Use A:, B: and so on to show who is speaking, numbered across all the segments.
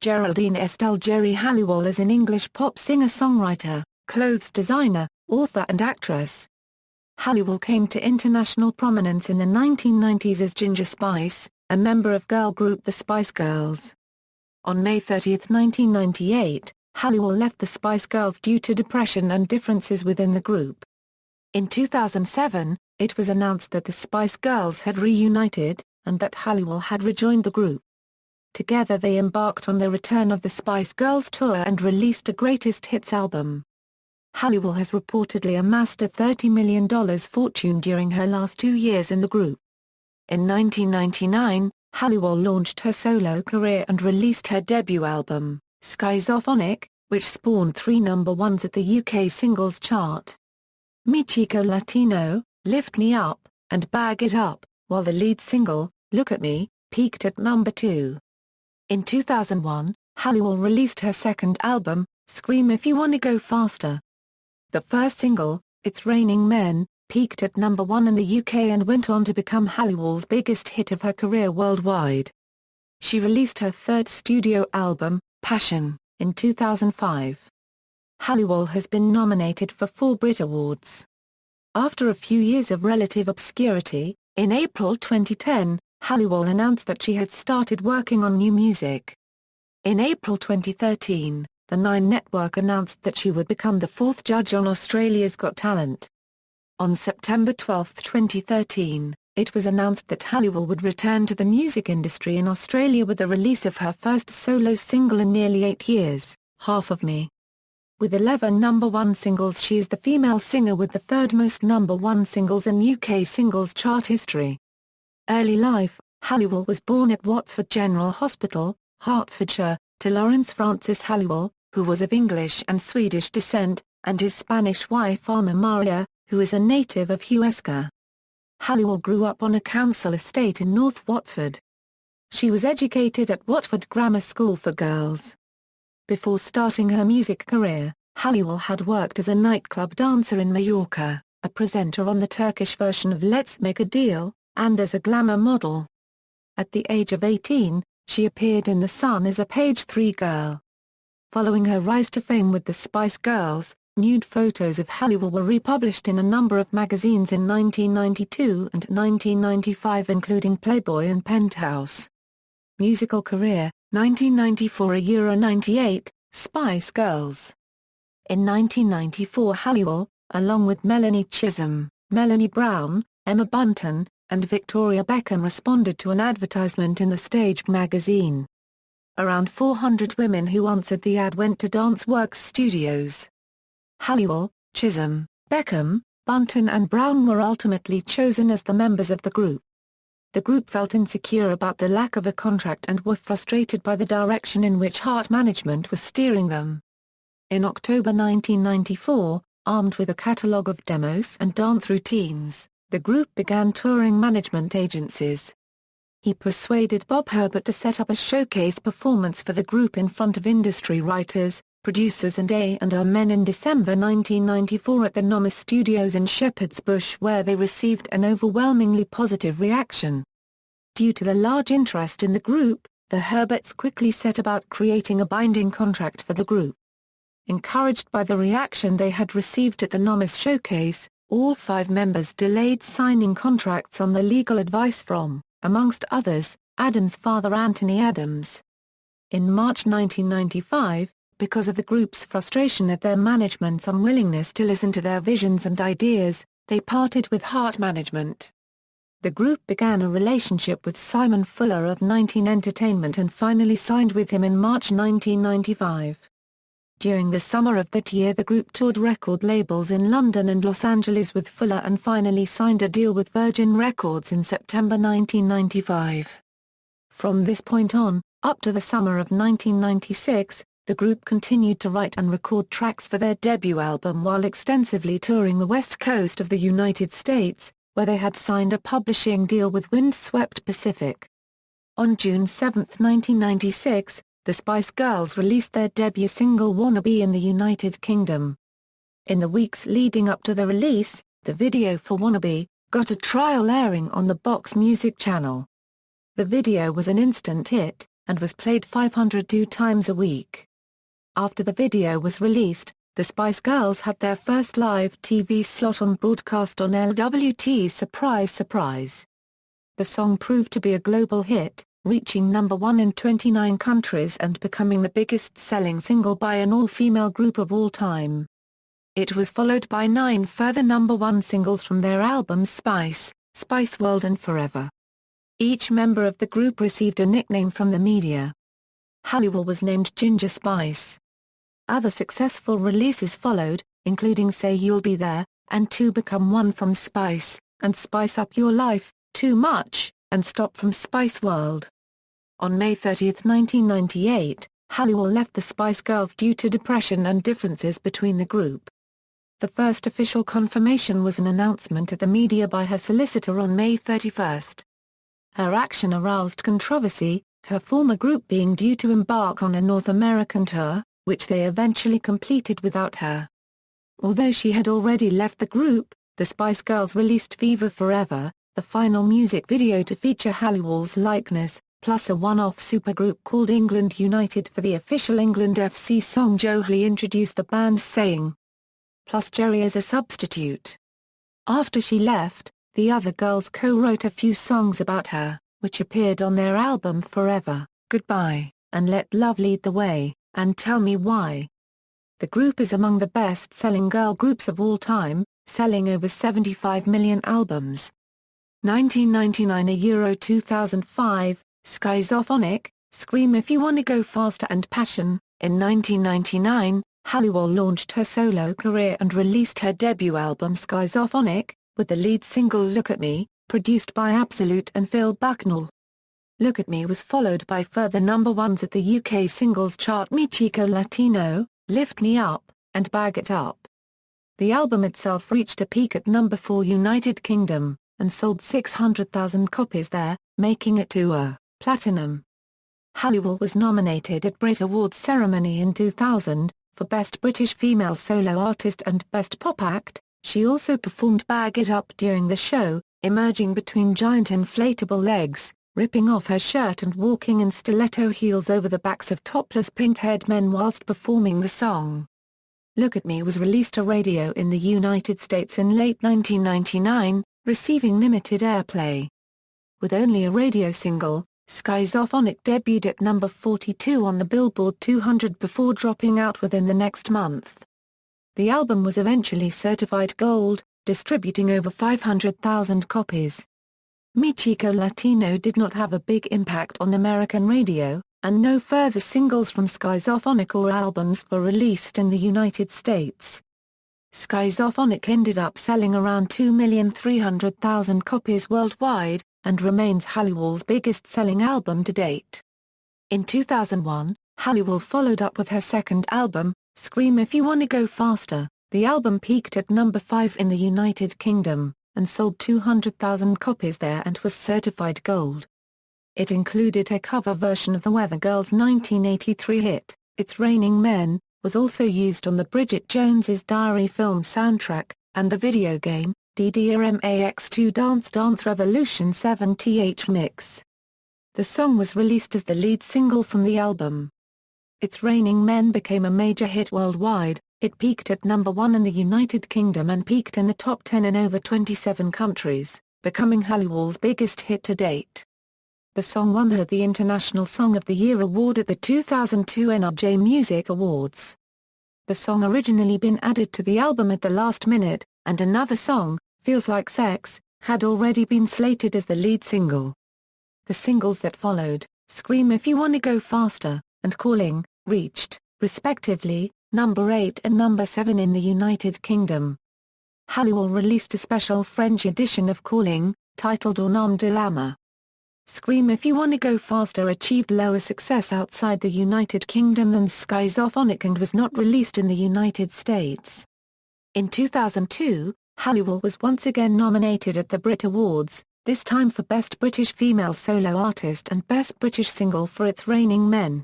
A: Geraldine Estelle. Geri Halliwell is an English pop singer-songwriter, clothes designer, author and actress. Halliwell came to international prominence in the 1990s as Ginger Spice, a member of girl group the Spice Girls. On May 30, 1998, Halliwell left the Spice Girls due to depression and differences within the group. In 2007, it was announced that the Spice Girls had reunited, and that Halliwell had rejoined the group. Together they embarked on the Return of the Spice Girls tour and released a greatest hits album. Halliwell has reportedly amassed a $30 million fortune during her last 2 years in the group. In 1999, Halliwell launched her solo career and released her debut album, Schizophonic, which spawned 3 number ones at the UK singles chart. Me Chico Latino, Lift Me Up, and Bag It Up, while the lead single, Look at Me, peaked at number 2. In 2001, Halliwell released her second album, Scream If You Wanna Go Faster. The first single, It's Raining Men, peaked at number 1 in the UK and went on to become Halliwell's biggest hit of her career worldwide. She released her third studio album, Passion, in 2005. Halliwell has been nominated for 4 Brit Awards. After a few years of relative obscurity, in April 2010, Halliwell announced that she had started working on new music. In April 2013, the 9 Network announced that she would become the 4th judge on Australia's Got Talent. On September 12, 2013, it was announced that Halliwell would return to the music industry in Australia with the release of her first solo single in nearly 8 years, Half of Me. With 11 number 1 singles, she is the female singer with the 3rd most number 1 singles in UK singles chart history. Early life: Halliwell was born at Watford General Hospital, Hertfordshire, to Lawrence Francis Halliwell, who was of English and Swedish descent, and his Spanish wife Alma Maria, who is a native of Huesca. Halliwell grew up on a council estate in North Watford. She was educated at Watford Grammar School for Girls. Before starting her music career, Halliwell had worked as a nightclub dancer in Mallorca, a presenter on the Turkish version of Let's Make a Deal, and as a glamour model. At the age of 18, she appeared in The Sun as a page 3 girl. Following her rise to fame with the Spice Girls, nude photos of Halliwell were republished in a number of magazines in 1992 and 1995, including Playboy and Penthouse. Musical career: 1994 a Euro 98, Spice Girls. In 1994 Halliwell, along with Melanie Chisholm, Melanie Brown, Emma Bunton, and Victoria Beckham, responded to an advertisement in the Stage magazine. Around 400 women who answered the ad went to Dance Works Studios. Halliwell, Chisholm, Beckham, Bunton and Brown were ultimately chosen as the members of the group. The group felt insecure about the lack of a contract and were frustrated by the direction in which Heart Management was steering them. In October 1994, armed with a catalogue of demos and dance routines, the group began touring management agencies. He persuaded Bob Herbert to set up a showcase performance for the group in front of industry writers, producers and A&R men in December 1994 at the Nomis Studios in Shepherd's Bush, where they received an overwhelmingly positive reaction. Due to the large interest in the group, the Herberts quickly set about creating a binding contract for the group. Encouraged by the reaction they had received at the Nomis showcase, all 5 members delayed signing contracts on the legal advice from, amongst others, Adams' father Anthony Adams. In March 1995, because of the group's frustration at their management's unwillingness to listen to their visions and ideas, they parted with Heart Management. The group began a relationship with Simon Fuller of 19 Entertainment and finally signed with him in March 1995. During the summer of that year the group toured record labels in London and Los Angeles with Fuller and finally signed a deal with Virgin Records in September 1995. From this point on, up to the summer of 1996, the group continued to write and record tracks for their debut album while extensively touring the west coast of the United States, where they had signed a publishing deal with Windswept Pacific. On June 7, 1996, the Spice Girls released their debut single Wannabe in the United Kingdom. In the weeks leading up to the release, the video for Wannabe got a trial airing on the Box Music channel. The video was an instant hit, and was played 502 times a week. After the video was released, the Spice Girls had their first live TV slot on broadcast on LWT's Surprise Surprise. The song proved to be a global hit, reaching #1 in 29 countries and becoming the biggest-selling single by an all-female group of all time. It was followed by 9 further #1 singles from their albums Spice, Spice World and Forever. Each member of the group received a nickname from the media. Halliwell was named Ginger Spice. Other successful releases followed, including Say You'll Be There, and To Become One from Spice, and Spice Up Your Life, Too Much, and Stop from Spice World. On May 30, 1998, Halliwell left the Spice Girls due to depression and differences between the group. The first official confirmation was an announcement to the media by her solicitor on May 31. Her action aroused controversy, her former group being due to embark on a North American tour, which they eventually completed without her. Although she had already left the group, the Spice Girls released Fever Forever, the final music video to feature Halliwell's likeness, plus a one-off supergroup called England United for the official England FC song Jolie introduced the band saying, plus Geri as a substitute. After she left, the other girls co-wrote a few songs about her, which appeared on their album Forever, Goodbye, and Let Love Lead the Way, and Tell Me Why. The group is among the best-selling girl groups of all time, selling over 75 million albums. 1999 Euro 2005, Schizophonic, Scream If You Wanna Go Faster and Passion. In 1999, Halliwell launched her solo career and released her debut album Schizophonic, with the lead single Look at Me, produced by Absolute and Phil Bucknell. Look at Me was followed by further #1s at the UK singles chart Me Chico Latino, Lift Me Up, and Bag It Up. The album itself reached a peak at #4 United Kingdom, and sold 600,000 copies there, making it to a platinum. Halliwell was nominated at Brit Awards ceremony in 2000, for Best British Female Solo Artist and Best Pop Act. She also performed Bag It Up during the show, emerging between giant inflatable legs, ripping off her shirt and walking in stiletto heels over the backs of topless pink-haired men whilst performing the song. Look at Me was released to radio in the United States in late 1999, receiving limited airplay. With only a radio single, Schizophonic debuted at number 42 on the Billboard 200 before dropping out within the next month. The album was eventually certified gold, distributing over 500,000 copies. Me Chico Latino did not have a big impact on American radio, and no further singles from Schizophonic or albums were released in the United States. Schizophonic ended up selling around 2,300,000 copies worldwide, and remains Halliwell's biggest-selling album to date. In 2001, Halliwell followed up with her second album, Scream If You Wanna Go Faster. The album peaked at #5 in the United Kingdom, and sold 200,000 copies there and was certified gold. It included a cover version of the Weather Girls' 1983 hit, It's Raining Men, was also used on the Bridget Jones's Diary film soundtrack, and the video game, DDRMAX2 Dance Dance Revolution 7th Mix. The song was released as the lead single from the album. It's Raining Men became a major hit worldwide. It peaked at #1 in the United Kingdom and peaked in the top 10 in over 27 countries, becoming Halliwell's biggest hit to date. The song won her the International Song of the Year award at the 2002 NRJ Music Awards. The song originally been added to the album at the last minute, and another song, Feels Like Sex, had already been slated as the lead single. The singles that followed, Scream If You Wanna Go Faster, and Calling, reached, respectively, number 8 and number 7 in the United Kingdom. Halliwell released a special French edition of Calling, titled Au Nom de l'Amour. Scream If You Wanna Go Faster achieved lower success outside the United Kingdom than Schizophonic and was not released in the United States. In 2002, Halliwell was once again nominated at the Brit Awards, this time for Best British Female Solo Artist and Best British Single for It's Raining Men.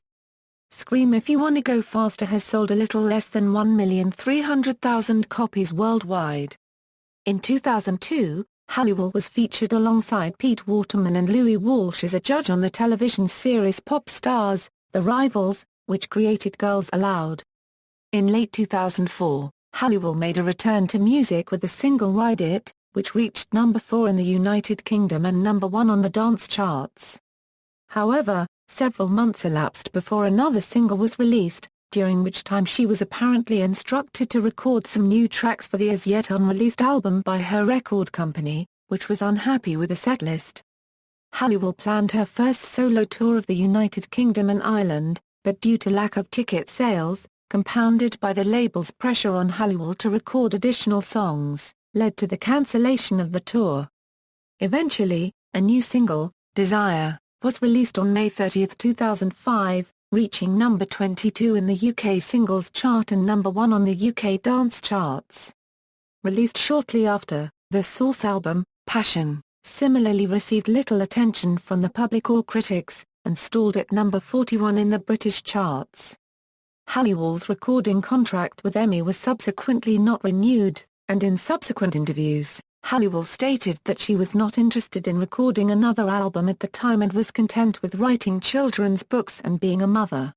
A: Scream If You Wanna Go Faster has sold a little less than 1,300,000 copies worldwide. In 2002, Halliwell was featured alongside Pete Waterman and Louis Walsh as a judge on the television series Pop Stars, The Rivals, which created Girls Aloud. In late 2004, Halliwell made a return to music with the single Ride It, which reached number 4 in the United Kingdom and number 1 on the dance charts. However, several months elapsed before another single was released, during which time she was apparently instructed to record some new tracks for the as-yet unreleased album by her record company, which was unhappy with the setlist. Halliwell planned her first solo tour of the United Kingdom and Ireland, but due to lack of ticket sales, compounded by the label's pressure on Halliwell to record additional songs, led to the cancellation of the tour. Eventually, a new single, Desire, was released on May 30, 2005, reaching number 22 in the UK singles chart and number 1 on the UK dance charts. Released shortly after, the Source album, Passion, similarly received little attention from the public or critics, and stalled at number 41 in the British charts. Halliwell's recording contract with EMI was subsequently not renewed, and in subsequent interviews, Halliwell stated that she was not interested in recording another album at the time and was content with writing children's books and being a mother.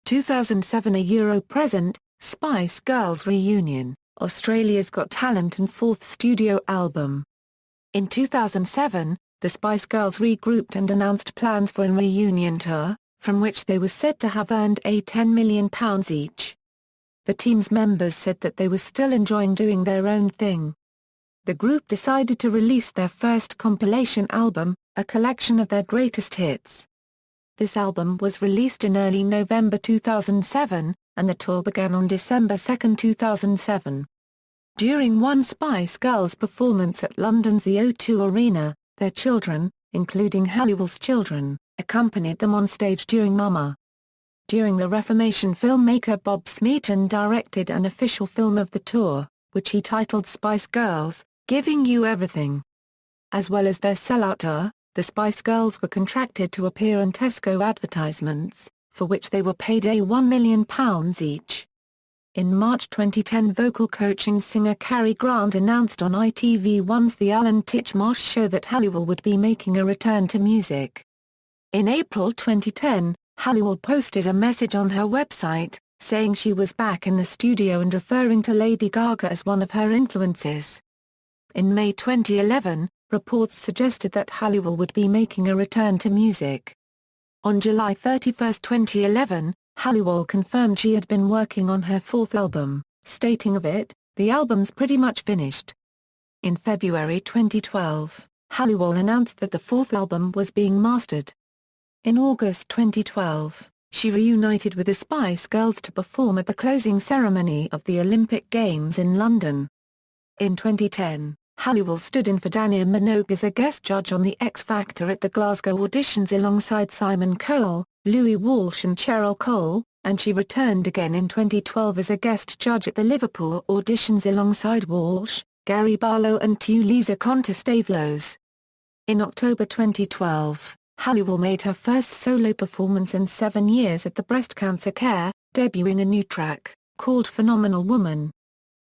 A: 2007 A present, Spice Girls Reunion, Australia's Got Talent and fourth studio album. In 2007, the Spice Girls regrouped and announced plans for a reunion tour, from which they were said to have earned £10 million each. The team's members said that they were still enjoying doing their own thing. The group decided to release their first compilation album, a collection of their greatest hits. This album was released in early November 2007, and the tour began on December 2, 2007. During one Spice Girls performance at London's the O2 Arena, their children, including Halliwell's children, accompanied them on stage during Mama. During the Reformation filmmaker Bob Smeaton directed an official film of the tour, which he titled Spice Girls, Giving You Everything. As well as their sellout tour, the Spice Girls were contracted to appear on Tesco advertisements, for which they were paid £1 million each. In March 2010 vocal coaching singer Cary Grant announced on ITV1's The Alan Titchmarsh Show that Halliwell would be making a return to music. In April 2010, Halliwell posted a message on her website, saying she was back in the studio and referring to Lady Gaga as one of her influences. In May 2011, reports suggested that Halliwell would be making a return to music. On July 31, 2011, Halliwell confirmed she had been working on her fourth album, stating of it, "The album's pretty much finished." In February 2012, Halliwell announced that the fourth album was being mastered. In August 2012, she reunited with the Spice Girls to perform at the closing ceremony of the Olympic Games in London. In 2010, Halliwell stood in for Dania Minogue as a guest judge on the X Factor at the Glasgow auditions alongside Simon Cowell, Louis Walsh and Cheryl Cole, and she returned again in 2012 as a guest judge at the Liverpool auditions alongside Walsh, Gary Barlow and Tulisa Conte-Stavlos. In October 2012, Halliwell made her first solo performance in 7 years at the Breast Cancer Care, debuting a new track, called Phenomenal Woman.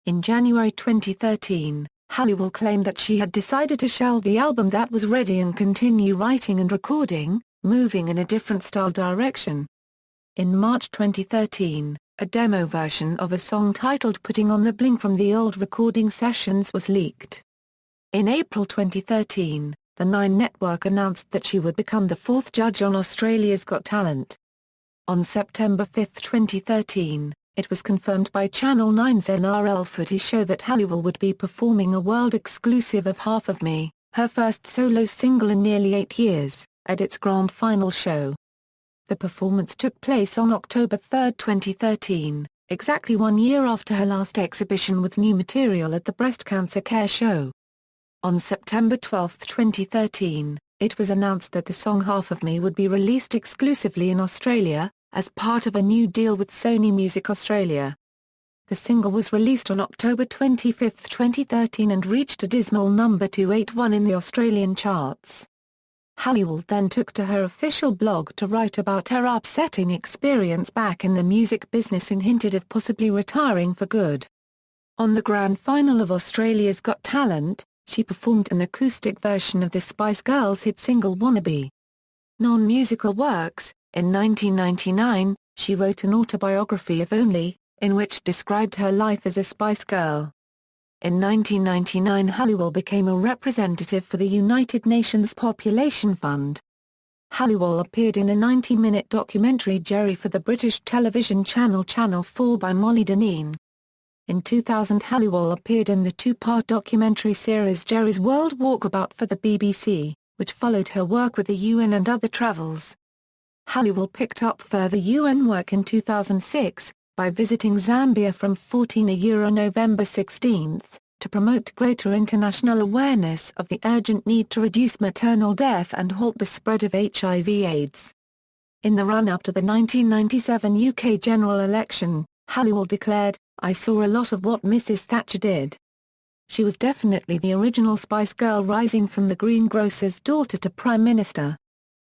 A: In January 2013, Halliwell claimed that she had decided to shelve the album that was ready and continue writing and recording, moving in a different style direction. In March 2013, a demo version of a song titled Putting on the Bling from the old recording sessions was leaked. In April 2013, the Nine Network announced that she would become the fourth judge on Australia's Got Talent. On September 5, 2013, it was confirmed by Channel 9's NRL Footy show that Halliwell would be performing a world exclusive of Half of Me, her first solo single in nearly 8 years, at its grand final show. The performance took place on October 3, 2013, exactly 1 year after her last exhibition with new material at the Breast Cancer Care show. On September 12, 2013, it was announced that the song Half of Me would be released exclusively in Australia, as part of a new deal with Sony Music Australia. The single was released on October 25, 2013 and reached a dismal number 281 in the Australian charts. Halliwell then took to her official blog to write about her upsetting experience back in the music business and hinted of possibly retiring for good. On the grand final of Australia's Got Talent, she performed an acoustic version of the Spice Girls' hit single Wannabe. Non-musical works: in 1999, she wrote an autobiography of Only, in which described her life as a Spice Girl. In 1999, Halliwell became a representative for the United Nations Population Fund. Halliwell appeared in a 90-minute documentary Geri for the British television channel Channel 4 by Molly Dineen. In 2000, Halliwell appeared in the two-part documentary series Geri's World Walkabout for the BBC, which followed her work with the UN and other travels. Halliwell picked up further UN work in 2006, by visiting Zambia from 14 November 16, to promote greater international awareness of the urgent need to reduce maternal death and halt the spread of HIV/AIDS. In the run-up to the 1997 UK general election, Halliwell declared, "I saw a lot of what Mrs. Thatcher did. She was definitely the original Spice Girl rising from the greengrocer's daughter to Prime Minister."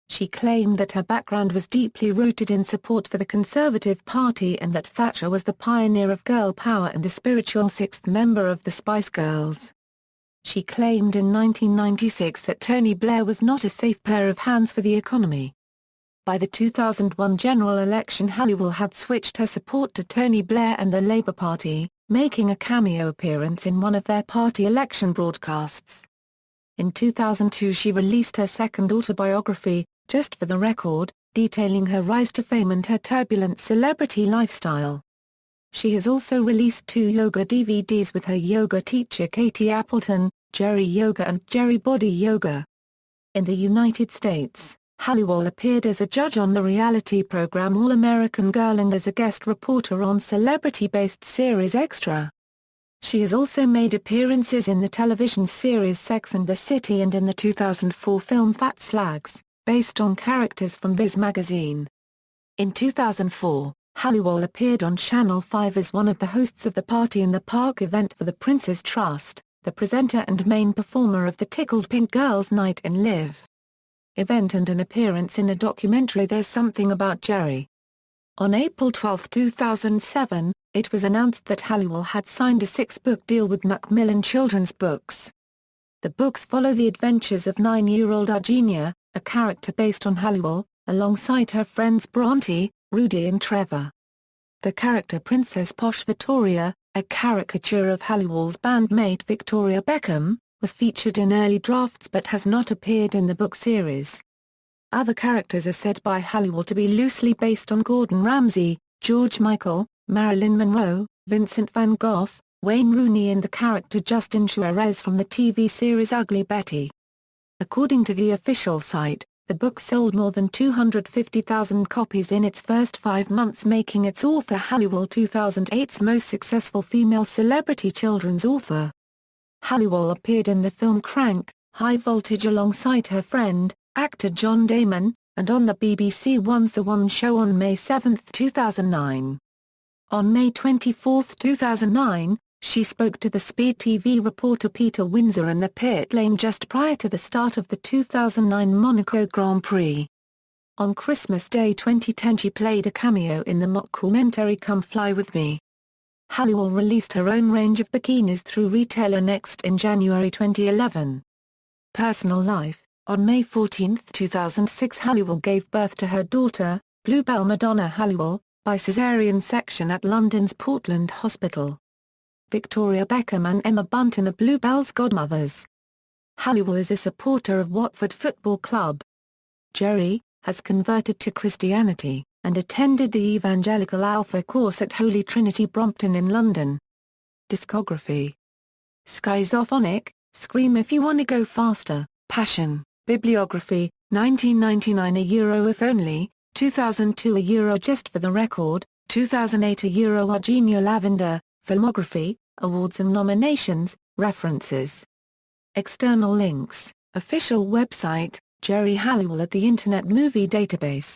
A: She claimed that her background was deeply rooted in support for the Conservative Party and that Thatcher was the pioneer of girl power and the spiritual sixth member of the Spice Girls. She claimed in 1996 that Tony Blair was not a safe pair of hands for the economy. By the 2001 general election, Halliwell had switched her support to Tony Blair and the Labour Party, making a cameo appearance in one of their party election broadcasts. In 2002 she released her second autobiography, Just for the Record, detailing her rise to fame and her turbulent celebrity lifestyle. She has also released 2 yoga DVDs with her yoga teacher Katie Appleton, Geri Yoga and Geri Body Yoga. In the United States, Halliwell appeared as a judge on the reality program All American Girl and as a guest reporter on celebrity-based series Extra. She has also made appearances in the television series Sex and the City and in the 2004 film Fat Slags, based on characters from Viz magazine. In 2004, Halliwell appeared on Channel 5 as one of the hosts of the Party in the Park event for the Prince's Trust, the presenter and main performer of the Tickled Pink Girls Night in Live event and an appearance in a documentary There's Something About Geri. On April 12, 2007, it was announced that Halliwell had signed a 6-book deal with Macmillan Children's Books. The books follow the adventures of 9-year-old Eugenia, a character based on Halliwell, alongside her friends Bronte, Rudy and Trevor. The character Princess Posh Victoria, a caricature of Halliwell's bandmate Victoria Beckham, was featured in early drafts but has not appeared in the book series. Other characters are said by Halliwell to be loosely based on Gordon Ramsay, George Michael, Marilyn Monroe, Vincent van Gogh, Wayne Rooney and the character Justin Suarez from the TV series Ugly Betty. According to the official site, the book sold more than 250,000 copies in its first 5 months, making its author Halliwell 2008's most successful female celebrity children's author. Halliwell appeared in the film Crank, High Voltage alongside her friend, actor John Damon, and on the BBC One's The One Show on May 7, 2009. On May 24, 2009, she spoke to the Speed TV reporter Peter Windsor in the pit lane just prior to the start of the 2009 Monaco Grand Prix. On Christmas Day 2010 she played a cameo in the mockumentary Come Fly With Me. Halliwell released her own range of bikinis through retailer Next in January 2011. Personal life: on May 14, 2006 Halliwell gave birth to her daughter, Bluebell Madonna Halliwell, by caesarean section at London's Portland Hospital. Victoria Beckham and Emma Bunton are Bluebell's godmothers. Halliwell is a supporter of Watford Football Club. Geri has converted to Christianity, and attended the Evangelical Alpha course at Holy Trinity Brompton in London. Discography: Schizophonic, Scream If You Wanna Go Faster, Passion. Bibliography: 1999 €, If Only, 2002 €, Just for the Record, 2008 €, Eugenia Lavender. Filmography, awards and nominations, references. External links: official website, Geri Halliwell at the Internet Movie Database.